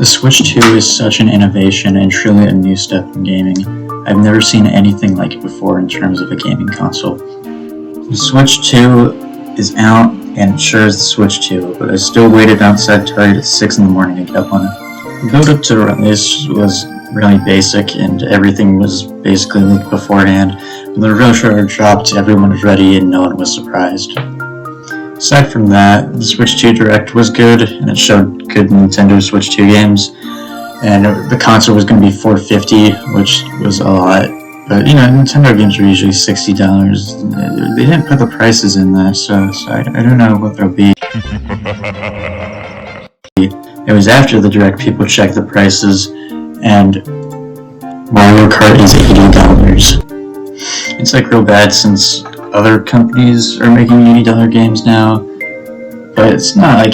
The Switch 2 is such an innovation and truly a new step in gaming. I've never seen anything like it before in terms of a gaming console. The Switch 2 is out, and it sure is the Switch 2, but I still waited outside Target at 6 in the morning to get one. The build up to the release was really basic, and everything was basically leaked beforehand. When the real trailer dropped, everyone was ready and no one was surprised. Aside from that, the Switch 2 Direct was good, and it showed good Nintendo Switch 2 games, and the console was going to be $450, which was a lot, but Nintendo games are usually $60. They didn't put the prices in there, so I don't know what they'll be. It was after the Direct people checked the prices, and Mario Kart is $80. It's real bad since other companies are making $80 games now, but it's not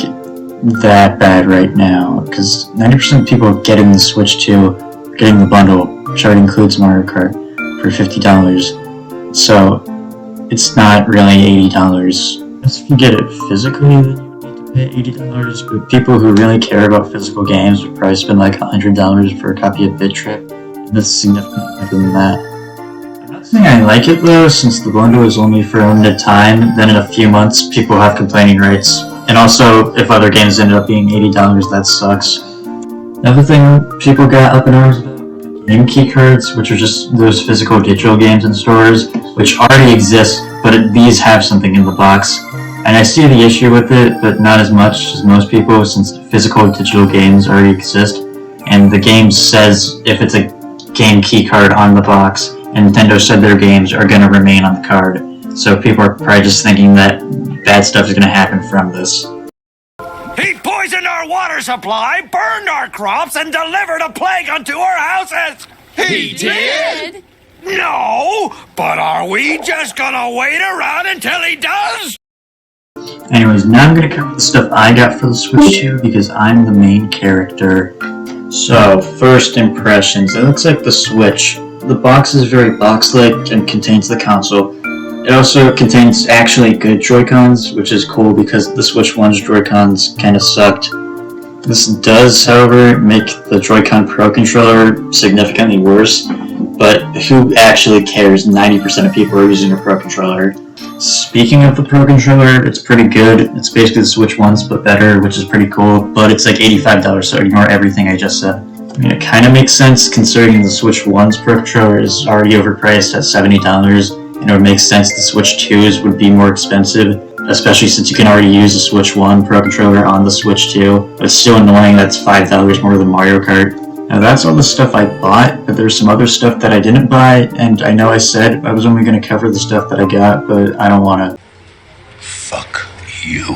that bad right now, because 90% of people getting the Switch 2 are getting the bundle, which already includes Mario Kart, for $50. So it's not really $80. If you get it physically, then you need to pay $80, but people who really care about physical games would probably spend $100 for a copy of Bit Trip, and that's significantly better than that. I like it though, since the bundle is only for a limited time, then in a few months people have complaining rights. And also, if other games ended up being $80, that sucks. Another thing people got up in arms about were game key cards, which are just those physical digital games in stores, which already exist, but these have something in the box. And I see the issue with it, but not as much as most people, since the physical digital games already exist, and the game says if it's a game key card on the box, and Nintendo said their games are going to remain on the card, so people are probably just thinking that bad stuff is going to happen from this. He poisoned our water supply, burned our crops, and delivered a plague unto our houses! He did? No, but are we just gonna wait around until he does? Anyways, now I'm going to cover the stuff I got for the Switch 2 because I'm the main character. So, first impressions. It looks like the Switch. The box is very box-like and contains the console. It also contains actually good Joy-Cons, which is cool because the Switch 1's Joy-Cons kinda sucked. This does, however, make the Joy-Con Pro controller significantly worse, but who actually cares? 90% of people are using a Pro controller. Speaking of the Pro controller, it's pretty good. It's basically the Switch 1's but better, which is pretty cool, but it's $85, so ignore everything I just said. I mean, it kind of makes sense considering the Switch 1's Pro controller is already overpriced at $70, and it would make sense the Switch 2's would be more expensive, especially since you can already use the Switch 1 Pro controller on the Switch 2, but it's still annoying that it's $5 more than Mario Kart. Now that's all the stuff I bought, but there's some other stuff that I didn't buy, and I know I said I was only going to cover the stuff that I got, but I don't want to. Fuck you.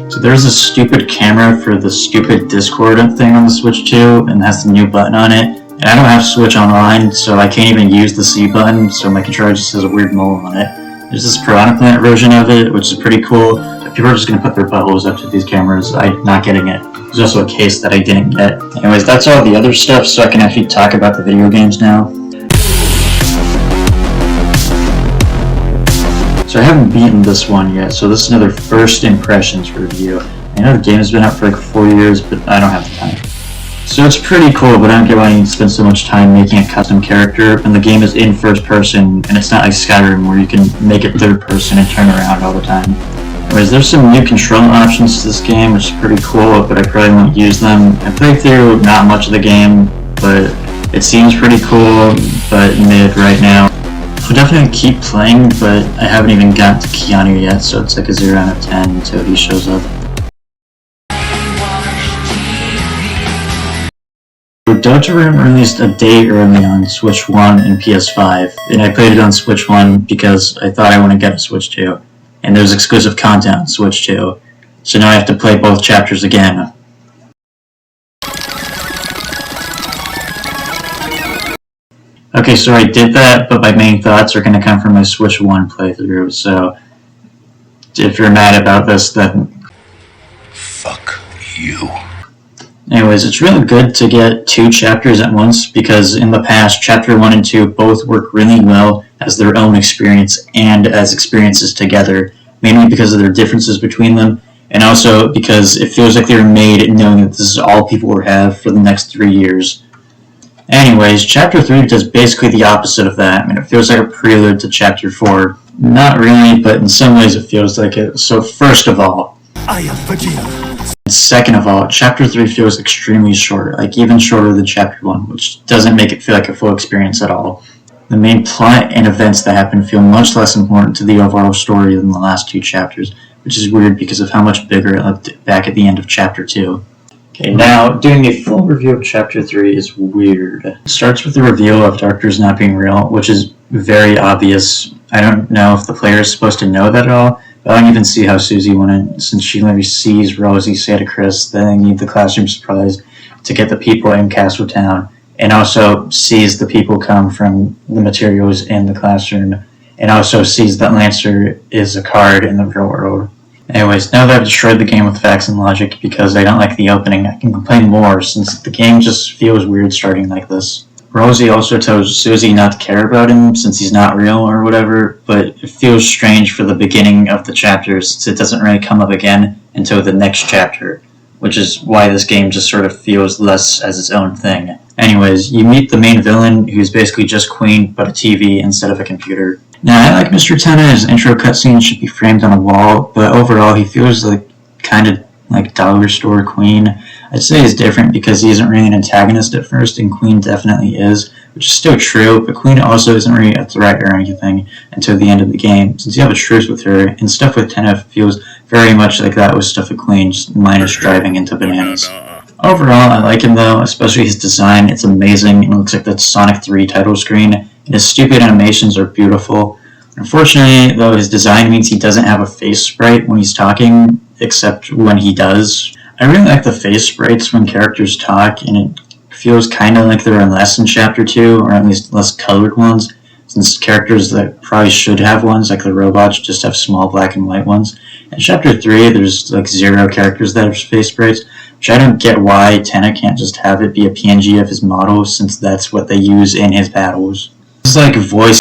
So there's a stupid camera for the stupid Discord thing on the Switch 2, and it has the new button on it. And I don't have Switch Online, so I can't even use the C button, so my controller just has a weird mole on it. There's this Piranha Plant version of it, which is pretty cool. People are just going to put their buttholes up to these cameras. I'm not getting it. There's also a case that I didn't get. Anyways, that's all the other stuff, so I can actually talk about the video games now. So I haven't beaten this one yet, so this is another first impressions review. I know the game has been out for 4 years, but I don't have the time. So it's pretty cool, but I don't get why you need to spend so much time making a custom character, and the game is in first person, and it's not like Skyrim where you can make it third person and turn around all the time. Anyways, there's some new control options to this game, which is pretty cool, but I probably won't use them. I played through not much of the game, but it seems pretty cool, but mid right now. I'll definitely keep playing, but I haven't even gotten to Keanu yet, so it's a 0 out of 10 until he shows up. Deltarune released a day early on Switch 1 and PS5, and I played it on Switch 1 because I thought I want to get a Switch 2, and there's exclusive content on Switch 2, so now I have to play both chapters again. Okay, so I did that, but my main thoughts are going to come from my Switch 1 playthrough, so if you're mad about this, then Fuck you. Anyways, it's really good to get 2 chapters at once, because in the past, Chapter 1 and 2 both work really well as their own experience and as experiences together, mainly because of their differences between them, And also because it feels like they were made knowing that this is all people will have for the next 3 years. Anyways, Chapter 3 does basically the opposite of that. I mean, it feels like a prelude to Chapter 4. Not really, but in some ways it feels like it. So first of all, I am Vegeta. second of all, Chapter 3 feels extremely short, like even shorter than Chapter 1, which doesn't make it feel like a full experience at all. The main plot and events that happen feel much less important to the overall story than the last 2 chapters, which is weird because of how much bigger it looked back at the end of Chapter 2. Okay, now, doing a full review of Chapter 3 is weird. It starts with the reveal of Darkers not being real, which is very obvious. I don't know if the player is supposed to know that at all, but I don't even see how Susie wouldn't, since she literally sees Rosie say to Chris that they need the classroom supplies to get the people in Castle Town, and also sees the people come from the materials in the classroom, and also sees that Lancer is a card in the real world. Anyways, now that I've destroyed the game with facts and logic because I don't like the opening, I can complain more since the game just feels weird starting like this. Rosie also tells Susie not to care about him since he's not real or whatever, but it feels strange for the beginning of the chapter since it doesn't really come up again until the next chapter, which is why this game just sort of feels less as its own thing. Anyways, you meet the main villain, who's basically just Queen, but a TV instead of a computer. Now, I like Mr. Tenna, his intro cutscene should be framed on a wall, but overall he feels like kind of like dollar store Queen. I'd say he's different because he isn't really an antagonist at first, and Queen definitely is, which is still true, but Queen also isn't really a threat or anything until the end of the game, since you have a truce with her, and stuff with Tenna feels very much like that with stuff with Queen, just minus driving into bananas. Overall, I like him though, especially his design. It's amazing. It looks like the Sonic 3 title screen, and his stupid animations are beautiful. Unfortunately, though, his design means he doesn't have a face sprite when he's talking, except when he does. I really like the face sprites when characters talk, and it feels kind of like there are less in Chapter 2, or at least less colored ones, since characters that probably should have ones, like the robots, just have small black and white ones. In Chapter 3, there's like 0 characters that have face sprites, which I don't get why Tenna can't just have it be a PNG of his model, since that's what they use in his battles. It's like voice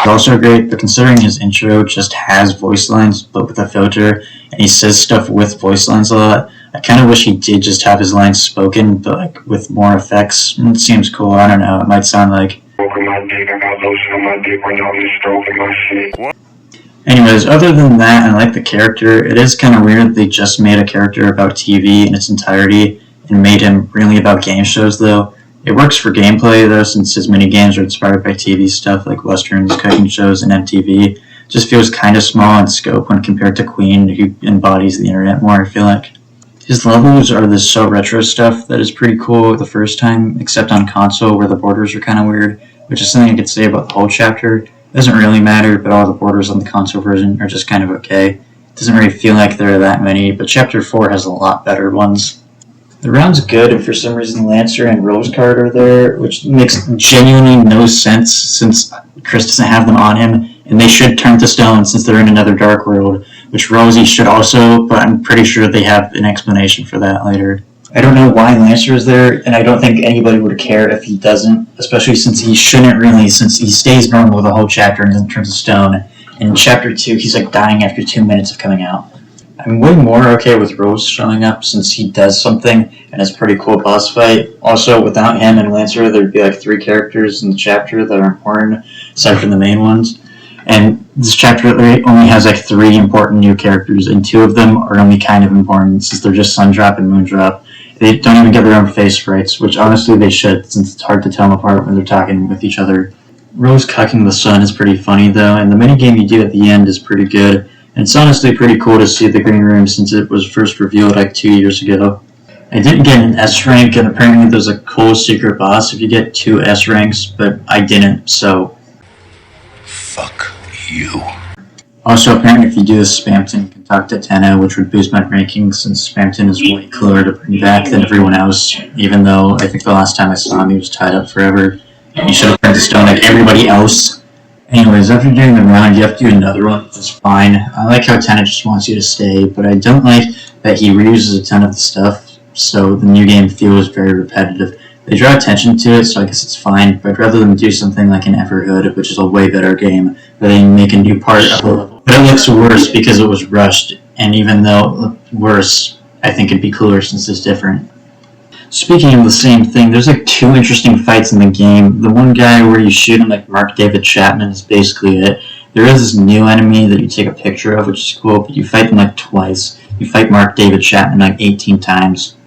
also great, but considering his intro just has voice lines, but with a filter, and he says stuff with voice lines a lot, I kind of wish he did just have his lines spoken, but like with more effects. It seems cool, I don't know, it might sound like... Anyways, other than that, I like the character. It is kind of weird that they just made a character about TV in its entirety, and made him really about game shows though. It works for gameplay though, since his minigames are inspired by TV stuff like westerns, cooking shows, and MTV. It just feels kind of small in scope when compared to Queen, who embodies the internet more, I feel like. His levels are this so retro stuff that is pretty cool the first time, except on console where the borders are kind of weird, which is something I could say about the whole chapter. It doesn't really matter, but all the borders on the console version are just kind of okay. It doesn't really feel like there are that many, but Chapter 4 has a lot better ones. The round's good, and for some reason Lancer and Rosecard are there, which makes genuinely no sense since Chris doesn't have them on him, and they should turn to stone since they're in another Dark World, which Rosie should also, but I'm pretty sure they have an explanation for that later. I don't know why Lancer is there, and I don't think anybody would care if he doesn't, especially since he shouldn't really, since he stays normal the whole chapter and doesn't turn to stone, and in Chapter 2 he's like dying after 2 minutes of coming out. I'm way more okay with Rose showing up since he does something and it's a pretty cool boss fight. Also, without him and Lancer, there'd be like 3 characters in the chapter that are important, aside from the main ones. And this chapter only has like 3 important new characters, and 2 of them are only kind of important since they're just Sundrop and Moondrop. They don't even get their own face sprites, which honestly they should, since it's hard to tell them apart when they're talking with each other. Rose cucking the sun is pretty funny though, and the minigame you do at the end is pretty good. And it's honestly pretty cool to see the Green Room since it was first revealed like 2 years ago. I didn't get an S rank, and apparently there's a cool secret boss if you get 2 S ranks, but I didn't, so... Fuck you. Also, apparently if you do this, Spamton can talk to Tenna, which would boost my rankings since Spamton is way cooler to bring back than everyone else, even though I think the last time I saw him he was tied up forever. And he should have turned to stone like everybody else. Anyways, after doing the round, you have to do another one, which is fine. I like how Tenna just wants you to stay, but I don't like that he reuses a ton of the stuff, so the new game feels very repetitive. They draw attention to it, so I guess it's fine, but I'd rather them do something like an Everhood, which is a way better game, where they make a new part of the level But it looks worse because it was rushed, and even though it looked worse, I think it'd be cooler since it's different. Speaking of the same thing, there's like 2 interesting fights in the game. The one guy where you shoot him like Mark David Chapman is basically it. There is this new enemy that you take a picture of, which is cool, but you fight them like twice. You fight Mark David Chapman like 18 times.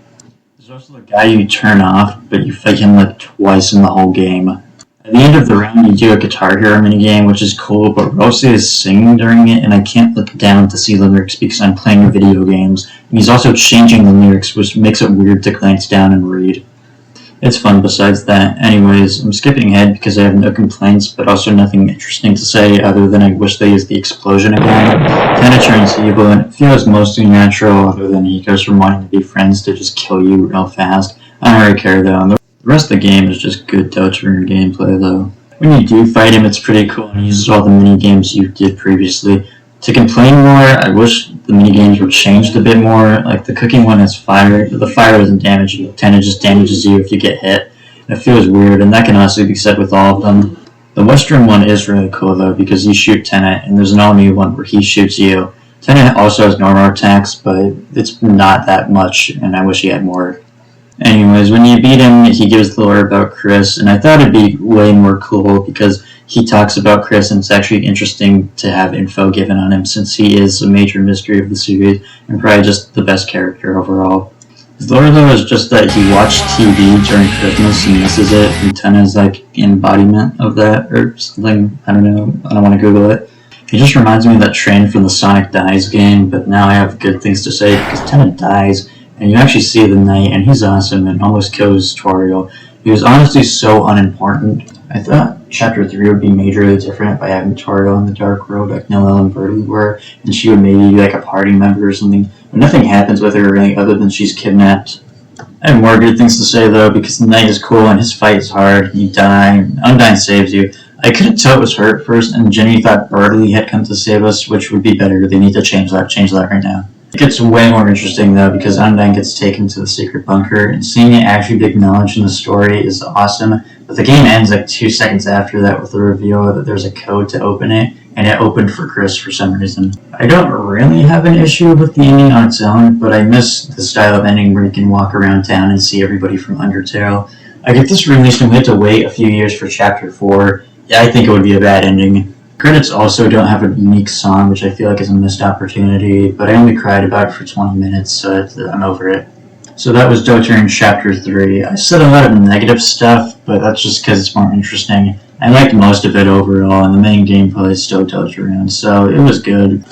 There's also the guy you turn off, but you fight him like twice in the whole game. At the end of the round, you do a Guitar Hero minigame, which is cool, but Rossi is singing during it, and I can't look down to see the lyrics because I'm playing video games. And he's also changing the lyrics, which makes it weird to glance down and read. It's fun besides that. Anyways, I'm skipping ahead because I have no complaints, but also nothing interesting to say other than I wish they used the explosion again. Kinda turns evil, and it feels mostly natural other than he goes from wanting to be friends to just kill you real fast. I don't really care though. The rest of the game is just good Deltarune gameplay though. When you do fight him, it's pretty cool and he uses all the mini-games you did previously. To complain more, I wish the minigames were changed a bit more. Like the cooking one has fire, but the fire doesn't damage you. It kind of just damages you if you get hit. And it feels weird, and that can honestly be said with all of them. The Western one is really cool though, because you shoot Tenet, and there's an all-new one where he shoots you. Tenet also has normal attacks, but it's not that much, and I wish he had more. Anyways, when you beat him, he gives the lore about Chris, and I thought it'd be way more cool because he talks about Chris, and it's actually interesting to have info given on him since he is a major mystery of the series and probably just the best character overall. His lore though is just that he watched TV during Christmas and misses it, and Tenet is like the embodiment of that or something. I don't know. I don't want to Google it. He just reminds me of that train from the Sonic Dies game, but now I have good things to say because Tenet dies, and you actually see the knight, and he's awesome and almost kills Toriel. He was honestly so unimportant. I thought Chapter 3 would be majorly different by having Toriel in the Dark World like Noelle and Bertie were, and she would maybe be like a party member or something. But nothing happens with her really other than she's kidnapped. I have more good things to say though, because the knight is cool and his fight is hard. You die, and Undyne saves you. I couldn't tell it was her at first, and Jenny thought Bertie had come to save us, which would be better. They need to change that right now. It gets way more interesting though because Undyne gets taken to the secret bunker, and seeing it actually be acknowledged in the story is awesome, but the game ends like 2 seconds after that with the reveal that there's a code to open it, and it opened for Chris for some reason. I don't really have an issue with the ending on its own, but I miss the style of ending where you can walk around town and see everybody from Undertale. I get this released and we had to wait a few years for Chapter 4. Yeah, I think it would be a bad ending. Credits also don't have a unique song, which I feel like is a missed opportunity, but I only cried about it for 20 minutes, so I'm over it. So that was Deltarune Chapter 3. I said a lot of negative stuff, but that's just because it's more interesting. I liked most of it overall, and the main gameplay is still Deltarune, so it was good.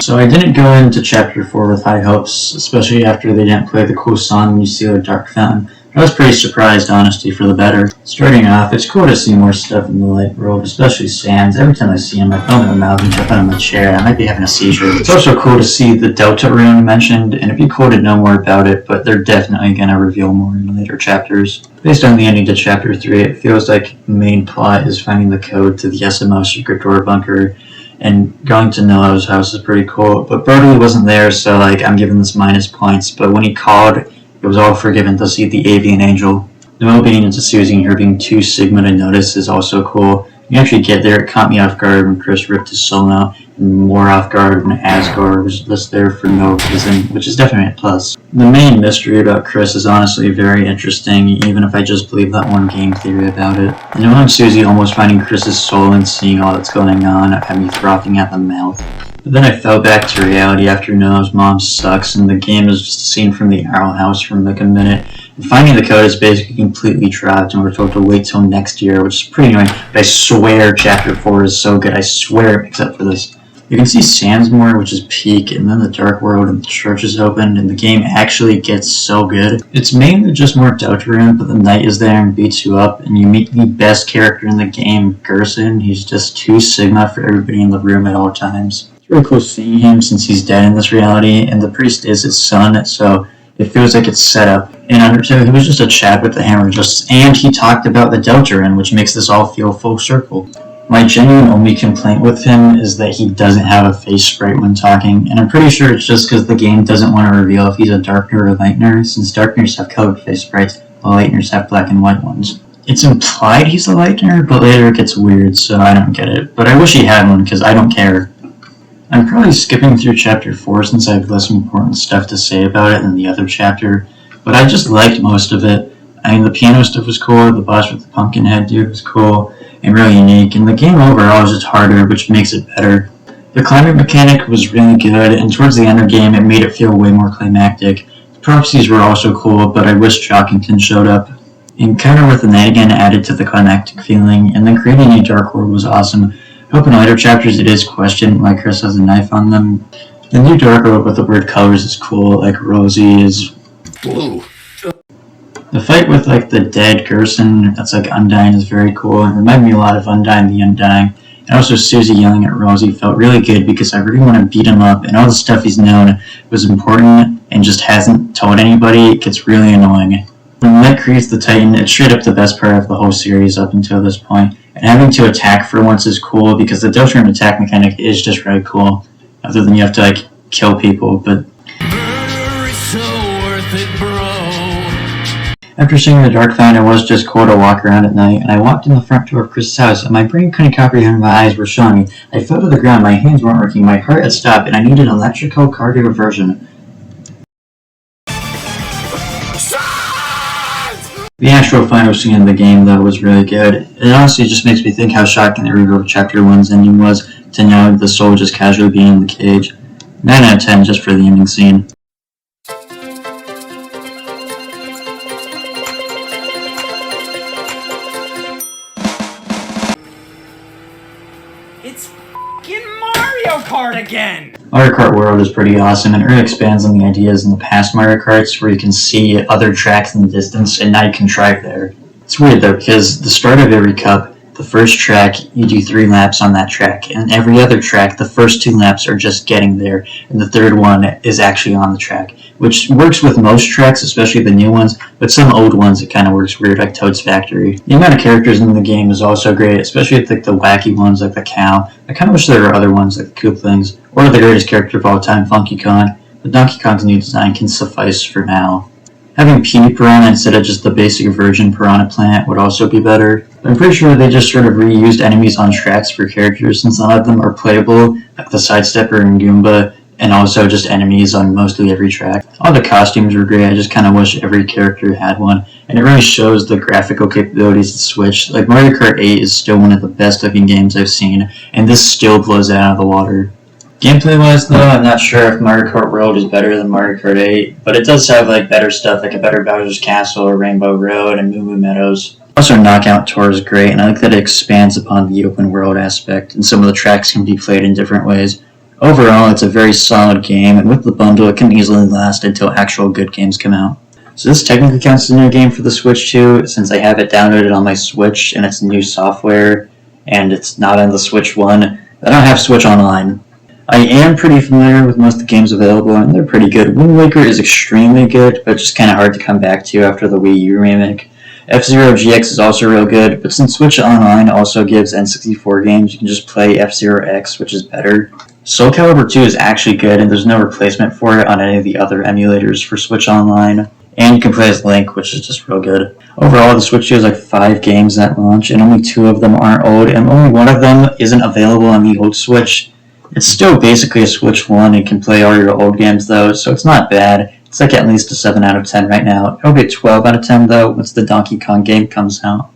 So I didn't go into Chapter 4 with high hopes, especially after they didn't play the cool song when you see the Dark Fountain. I was pretty surprised, honestly, for the better. Starting off, it's cool to see more stuff in the light world, especially Sans. Every time I see him, I foam at the mouth and jump out of my chair. I might be having a seizure. It's also cool to see the Deltarune mentioned, and it'd be cool to know more about it, but they're definitely going to reveal more in later chapters. Based on the ending to Chapter 3, it feels like the main plot is finding the code to the SMO secret door bunker, and going to Noelle's house is pretty cool, but Bertie wasn't there, so I'm giving this minus points, but when he called, it was all forgiven to see the avian angel. Noelle being into Susie and her being too Sigma to notice is also cool. You actually get there, it caught me off guard when Chris ripped his soul out, and more off guard when Asgore was just there for no reason, which is definitely a plus. The main mystery about Chris is honestly very interesting, even if I just believe that one game theory about it. Noelle and Susie almost finding Chris's soul and seeing all that's going on had me frothing at the mouth. But then I fell back to reality after Noelle's mom sucks, and the game is just a scene from the Owl House for like a minute. And finding the code is basically completely dropped, and we're told to wait till next year, which is pretty annoying, but I swear Chapter 4 is so good, I swear, except for this. You can see Sansmore, which is peak, and then the Dark World and the church is opened, and the game actually gets so good. It's mainly just more Deltarune, but the knight is there and beats you up, and you meet the best character in the game, Gerson. He's just too Sigma for everybody in the room at all times. It's really cool seeing him since he's dead in this reality, and the priest is his son, so it feels like it's set up. In Undertale, he was just a chap with the hammer, and he talked about the Deltarune, which makes this all feel full circle. My genuine only complaint with him is that he doesn't have a face sprite when talking, and I'm pretty sure it's just because the game doesn't want to reveal if he's a Darkner or Lightner, since Darkners have colored face sprites, while Lightners have black and white ones. It's implied he's a Lightner, but later it gets weird, so I don't get it. But I wish he had one, because I don't care. I'm probably skipping through Chapter 4 since I have less important stuff to say about it than the other chapter, but I just liked most of it. I mean, the piano stuff was cool, the boss with the pumpkin head dude was cool, and really unique, and the game overall is just harder, which makes it better. The climbing mechanic was really good, and towards the end of the game, it made it feel way more climactic. The prophecies were also cool, but I wish Jockington showed up. Encounter with the Night again added to the climactic feeling, and then creating a Dark World was awesome. I hope in later chapters it is questioned why Chris has a knife on them. The new Dark World with the weird colors is cool, like Rosie is. Blue. The fight with like the dead Gerson, that's like Undyne, is very cool. It reminded me a lot of Undyne the Undying. And also Susie yelling at Rosie felt really good because I really want to beat him up, and all the stuff he's known was important and just hasn't told anybody. It gets really annoying. When Light creates the Titan, it's straight up the best part of the whole series up until this point. And having to attack for once is cool because the Deltron attack mechanic is just really cool. Other than you have to like kill people, but Murder is so worth it, bro. after seeing the Dark Fountain, it was just cool to walk around at night, and I walked in the front door of Chris's house, and my brain couldn't comprehend what my eyes were showing me. I fell to the ground, my hands weren't working, my heart had stopped, and I needed electrical cardioversion. The actual final scene of the game, though, was really good. It honestly just makes me think how shocking the review of Chapter 1's ending was, to know the soul just casually being in the cage. 9 out of 10 just for the ending scene. It's f***ing Mario Kart again! Mario Kart World is pretty awesome, and it really expands on the ideas in the past Mario Karts where you can see other tracks in the distance and now you can drive there. It's weird though, because the start of every cup, the first track, you do 3 laps on that track, and every other track, the first 2 laps are just getting there, and the third one is actually on the track, which works with most tracks, especially the new ones, but some old ones it kind of works weird, like Toad's Factory. The amount of characters in the game is also great, especially with like the wacky ones like the cow. I kind of wish there were other ones like the Koopalings, or the greatest character of all time, Funky Kong, but Donkey Kong's new design can suffice for now. Having Peony Piranha instead of just the basic Virgin Piranha plant would also be better. But I'm pretty sure they just sort of reused enemies on tracks for characters since none of them are playable, like the Sidestepper and Goomba, and also just enemies on mostly every track. All the costumes were great, I just kind of wish every character had one, and it really shows the graphical capabilities of the Switch. Like Mario Kart 8 is still one of the best looking games I've seen, and this still blows it out of the water. Gameplay-wise, though, I'm not sure if Mario Kart World is better than Mario Kart 8, but it does have like better stuff, like a better Bowser's Castle or Rainbow Road and Moo Moo Meadows. Also, Knockout Tour is great, and I like that it expands upon the open world aspect, and some of the tracks can be played in different ways. Overall, it's a very solid game, and with the bundle, it can easily last until actual good games come out. So this technically counts as a new game for the Switch too, since I have it downloaded on my Switch, and it's new software, and it's not on the Switch 1. I don't have Switch Online. I am pretty familiar with most of the games available, and they're pretty good. Wind Waker is extremely good, but just kind of hard to come back to after the Wii U remake. F-Zero GX is also real good, but since Switch Online also gives N64 games, you can just play F-Zero X, which is better. Soul Calibur 2 is actually good, and there's no replacement for it on any of the other emulators for Switch Online. And you can play as Link, which is just real good. Overall, the Switch has like 5 games at launch, and only 2 of them aren't old, and only 1 of them isn't available on the old Switch. It's still basically a Switch 1, and you can play all your old games though, so it's not bad. It's like at least a 7 out of 10 right now. It'll be a 12 out of 10 though once the Donkey Kong game comes out.